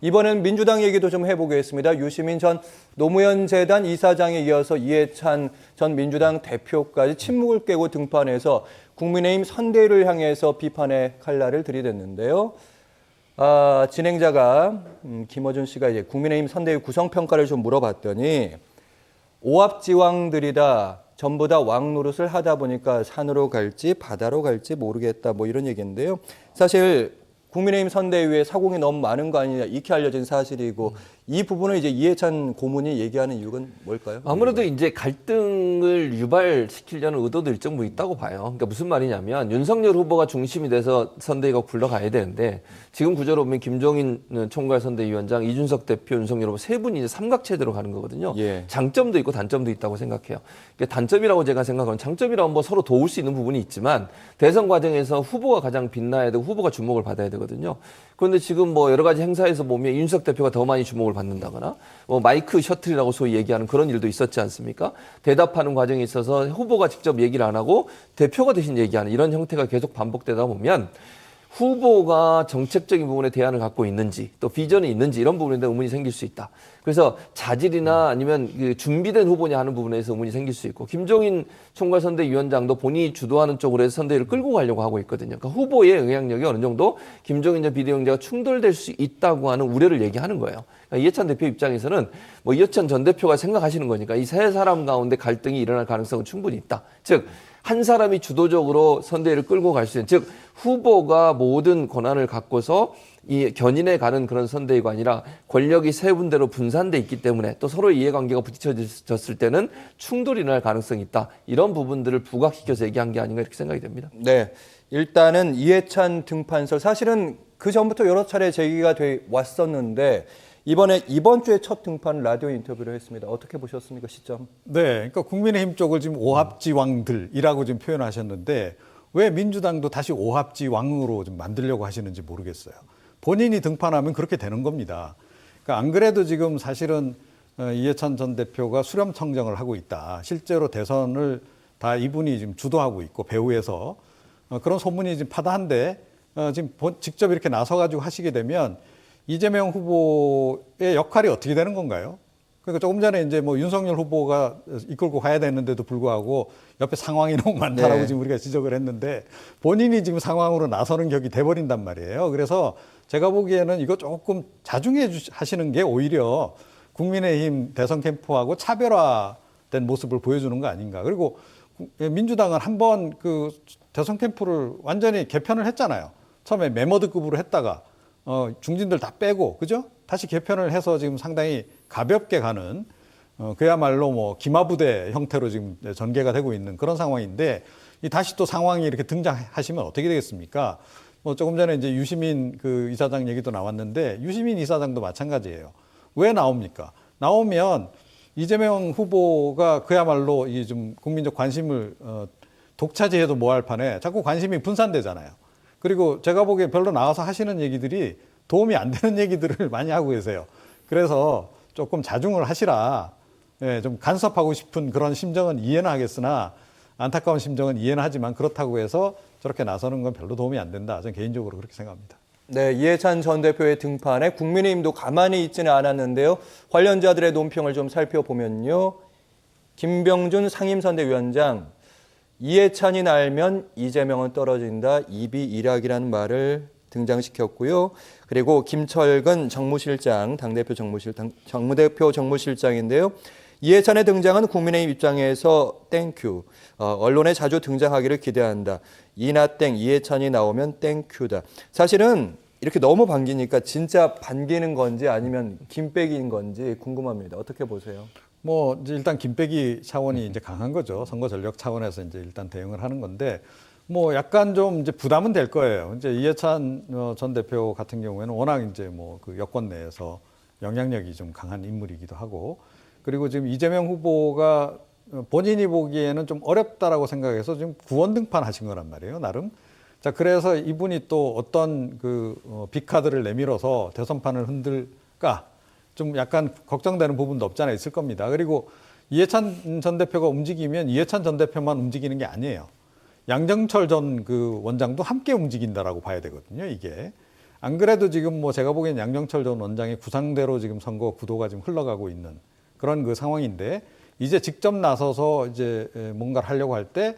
이번엔 민주당 얘기도 좀 해보겠습니다. 유시민 전 노무현 재단 이사장에 이어서 이해찬 전 민주당 대표까지 침묵을 깨고 등판해서 국민의힘 선대위를 향해서 비판의 칼날을 들이댔는데요. 진행자가 김어준 씨가 이제 국민의힘 선대위 구성평가를 좀 물어봤더니 오합지왕들이다. 전부 다 왕 노릇을 하다 보니까 산으로 갈지 바다로 갈지 모르겠다. 뭐 이런 얘기인데요. 사실 국민의힘 선대위에 사공이 너무 많은 거 아니냐 익히 알려진 사실이고 이 부분을 이제 이해찬 고문이 얘기하는 이유가 뭘까요? 아무래도 이제 갈등을 유발시키려는 의도도 일정 부분 있다고 봐요. 그러니까 무슨 말이냐면 윤석열 후보가 중심이 돼서 선대위가 굴러가야 되는데 지금 구조로 보면 김종인 총괄 선대위원장, 이준석 대표, 윤석열 후보 세 분이 이제 삼각체제로 가는 거거든요. 예. 장점도 있고 단점도 있다고 생각해요. 그러니까 단점이라고 제가 생각하면 장점이라면 뭐 서로 도울 수 있는 부분이 있지만 대선 과정에서 후보가 가장 빛나야 되고 후보가 주목을 받아야 되거든요. 그런데 지금 뭐 여러 가지 행사에서 보면 이준석 대표가 더 많이 주목을 받는다거나 뭐 마이크 셔틀이라고 소위 얘기하는 그런 일도 있었지 않습니까? 대답하는 과정에 있어서 후보가 직접 얘기를 안 하고 대표가 대신 얘기하는 이런 형태가 계속 반복되다 보면 후보가 정책적인 부분에 대안을 갖고 있는지 또 비전이 있는지 이런 부분에 대한 의문이 생길 수 있다. 그래서 자질이나 아니면 그 준비된 후보냐 하는 부분에서 의문이 생길 수 있고 김종인 총괄선대위원장도 본인이 주도하는 쪽으로 해서 선대위를 끌고 가려고 하고 있거든요. 그러니까 후보의 영향력이 어느 정도 김종인 전 비대위원장과 충돌될 수 있다고 하는 우려를 얘기하는 거예요. 그러니까 이해찬 대표 입장에서는 뭐 이해찬 전 대표가 생각하시는 거니까 이 세 사람 가운데 갈등이 일어날 가능성은 충분히 있다. 즉 한 사람이 주도적으로 선대위를 끌고 갈 수 있는, 즉 후보가 모든 권한을 갖고서 이 견인해 가는 그런 선대위가 아니라 권력이 세 군데로 분산돼 있기 때문에 또 서로의 이해관계가 부딪혀졌을 때는 충돌이 일어날 가능성이 있다. 이런 부분들을 부각시켜서 얘기한 게 아닌가 이렇게 생각이 됩니다. 네, 일단은 이해찬 등판설 사실은 그 전부터 여러 차례 제기가 돼 왔었는데 이번 주에 첫 등판 라디오 인터뷰를 했습니다. 어떻게 보셨습니까, 시점? 네, 그러니까 국민의힘 쪽을 지금 오합지왕들이라고 지금 표현하셨는데 왜 민주당도 다시 오합지왕으로 좀 만들려고 하시는지 모르겠어요. 본인이 등판하면 그렇게 되는 겁니다. 그러니까 안 그래도 지금 사실은 이해찬 전 대표가 수렴청정을 하고 있다. 실제로 대선을 다 이분이 지금 주도하고 있고 배후에서 그런 소문이 지금 파다한데 지금 직접 이렇게 나서가지고 하시게 되면 이재명 후보의 역할이 어떻게 되는 건가요? 그러니까 조금 전에 이제 뭐 윤석열 후보가 이끌고 가야 되는데도 불구하고 옆에 상황이 너무 많다라고 네. 지금 우리가 지적을 했는데 본인이 지금 상황으로 나서는 격이 돼버린단 말이에요. 그래서 제가 보기에는 이거 조금 자중해 하시는 게 오히려 국민의힘 대선 캠프하고 차별화된 모습을 보여주는 거 아닌가. 그리고 민주당은 한번 그 대선 캠프를 완전히 개편을 했잖아요. 처음에 메머드급으로 했다가 중진들 다 빼고, 그죠? 다시 개편을 해서 지금 상당히 가볍게 가는, 그야말로 뭐 기마부대 형태로 지금 전개가 되고 있는 그런 상황인데, 다시 또 상황이 이렇게 등장하시면 어떻게 되겠습니까? 뭐 조금 전에 이제 유시민 그 이사장 얘기도 나왔는데, 유시민 이사장도 마찬가지예요. 왜 나옵니까? 나오면 이재명 후보가 그야말로 이 좀 국민적 관심을 독차지해도 뭐할 판에 자꾸 관심이 분산되잖아요. 그리고 제가 보기에 별로 나와서 하시는 얘기들이 도움이 안 되는 얘기들을 많이 하고 계세요. 그래서 조금 자중을 하시라. 예, 좀 간섭하고 싶은 그런 심정은 이해는 하겠으나 안타까운 심정은 이해는 하지만 그렇다고 해서 저렇게 나서는 건 별로 도움이 안 된다. 저는 개인적으로 그렇게 생각합니다. 네, 이해찬 전 대표의 등판에 국민의힘도 가만히 있지는 않았는데요. 관련자들의 논평을 좀 살펴보면요. 김병준 상임선대위원장, 이해찬이 날면 이재명은 떨어진다. 입이 일약이라는 말을 등장시켰고요. 그리고 김철근 정무실장, 당대표 정무실장인데요. 이해찬의 등장은 국민의힘 입장에서 땡큐. 언론에 자주 등장하기를 기대한다. 이나땡 이해찬이 나오면 땡큐다. 사실은 이렇게 너무 반기니까 진짜 반기는 건지 아니면 김빼기인 건지 궁금합니다. 어떻게 보세요? 뭐 이제 일단 김빼기 차원이 이제 강한 거죠. 선거 전력 차원에서 이제 일단 대응을 하는 건데 뭐 약간 좀 이제 부담은 될 거예요. 이제 이해찬 전 대표 같은 경우에는 워낙 이제 뭐 그 여권 내에서 영향력이 좀 강한 인물이기도 하고 그리고 지금 이재명 후보가 본인이 보기에는 좀 어렵다라고 생각해서 지금 구원 등판하신 거란 말이에요. 나름. 자, 그래서 이분이 또 어떤 빅카드를 내밀어서 대선판을 흔들까? 좀 약간 걱정되는 부분도 없지 않아 있을 겁니다. 그리고 이해찬 전 대표가 움직이면 이해찬 전 대표만 움직이는 게 아니에요. 양정철 전 그 원장도 함께 움직인다라고 봐야 되거든요, 이게. 안 그래도 지금 뭐 제가 보기엔 양정철 전 원장의 구상대로 지금 선거 구도가 지금 흘러가고 있는 그런 그 상황인데 이제 직접 나서서 이제 뭔가를 하려고 할 때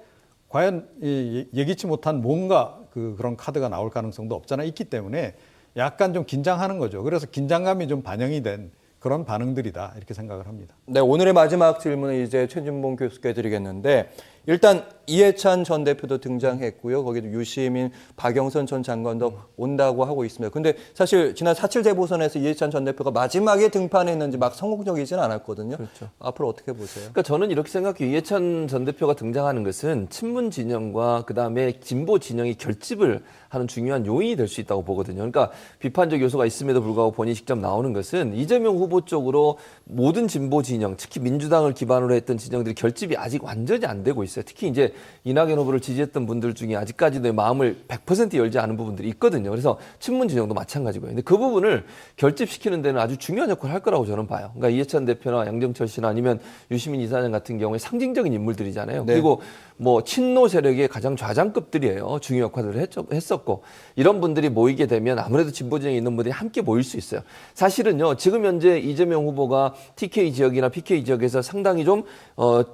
과연 예기치 못한 뭔가 그런 카드가 나올 가능성도 없잖아 있기 때문에 약간 좀 긴장하는 거죠. 그래서 긴장감이 좀 반영이 된 그런 반응들이다 이렇게 생각을 합니다. 네, 오늘의 마지막 질문은 이제 최진봉 교수께 드리겠는데 일단 이해찬 전 대표도 등장했고요. 거기도 유시민, 박영선 전 장관도 온다고 하고 있습니다. 근데 사실 지난 4.7 재보선에서 이해찬 전 대표가 마지막에 등판했는지 막 성공적이진 않았거든요. 그렇죠. 앞으로 어떻게 보세요? 그러니까 저는 이렇게 생각해요. 이해찬 전 대표가 등장하는 것은 친문 진영과 그다음에 진보 진영이 결집을 하는 중요한 요인이 될 수 있다고 보거든요. 그러니까 비판적 요소가 있음에도 불구하고 본인이 직접 나오는 것은 이재명 후보 쪽으로 모든 진보 진영, 특히 민주당을 기반으로 했던 진영들이 결집이 아직 완전히 안 되고 있어요. 특히 이제 이낙연 후보를 지지했던 분들 중에 아직까지도 마음을 100% 열지 않은 부분들이 있거든요. 그래서 친문 진영도 마찬가지고요. 근데 그 부분을 결집시키는 데는 아주 중요한 역할을 할 거라고 저는 봐요. 그러니까 이해찬 대표나 양정철 씨나 아니면 유시민 이사장 같은 경우에 상징적인 인물들이잖아요. 네. 그리고 뭐 친노 세력의 가장 좌장급들이에요. 중요 역할을 했었고 이런 분들이 모이게 되면 아무래도 진보 진영에 있는 분들이 함께 모일 수 있어요. 사실은요. 지금 현재 이재명 후보가 TK 지역이나 PK 지역에서 상당히 좀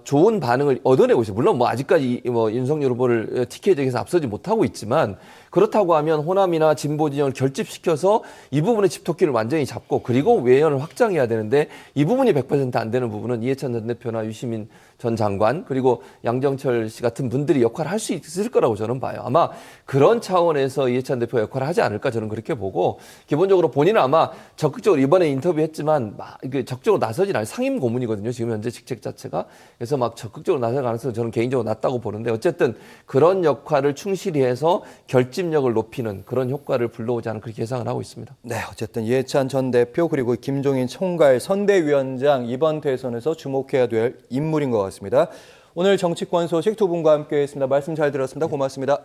좋은 반응을 얻어내고 있어요. 물론 뭐 아직까지 뭐 윤석열 후보를 TK 지역에서 앞서지 못하고 있지만 그렇다고 하면 호남이나 진보 진영을 결집시켜서 이 부분의 집토끼를 완전히 잡고 그리고 외연을 확장해야 되는데 이 부분이 100% 안 되는 부분은 이해찬 전 대표나 유시민 전 장관 그리고 양정철 씨 같은 분들이 역할을 할 수 있을 거라고 저는 봐요. 아마 그런 차원에서 이해찬 대표 역할을 하지 않을까 저는 그렇게 보고 기본적으로 본인은 아마 적극적으로 이번에 인터뷰했지만 적극적으로 나서진 않아요. 상임 고문이거든요. 지금 현재 직책 자체가. 그래서 막 적극적으로 나설 가능성은 저는 개인적으로 낮다고 보는데 어쨌든 그런 역할을 충실히 해서 결집력을 높이는 그런 효과를 불러오지 않을까 그렇게 예상을 하고 있습니다. 네, 어쨌든 이해찬 전 대표 그리고 김종인 총괄 선대위원장 이번 대선에서 주목해야 될 인물인 것 같습니다. 오늘 정치권 소식 두 분과 함께했습니다. 말씀 잘 들었습니다. 고맙습니다.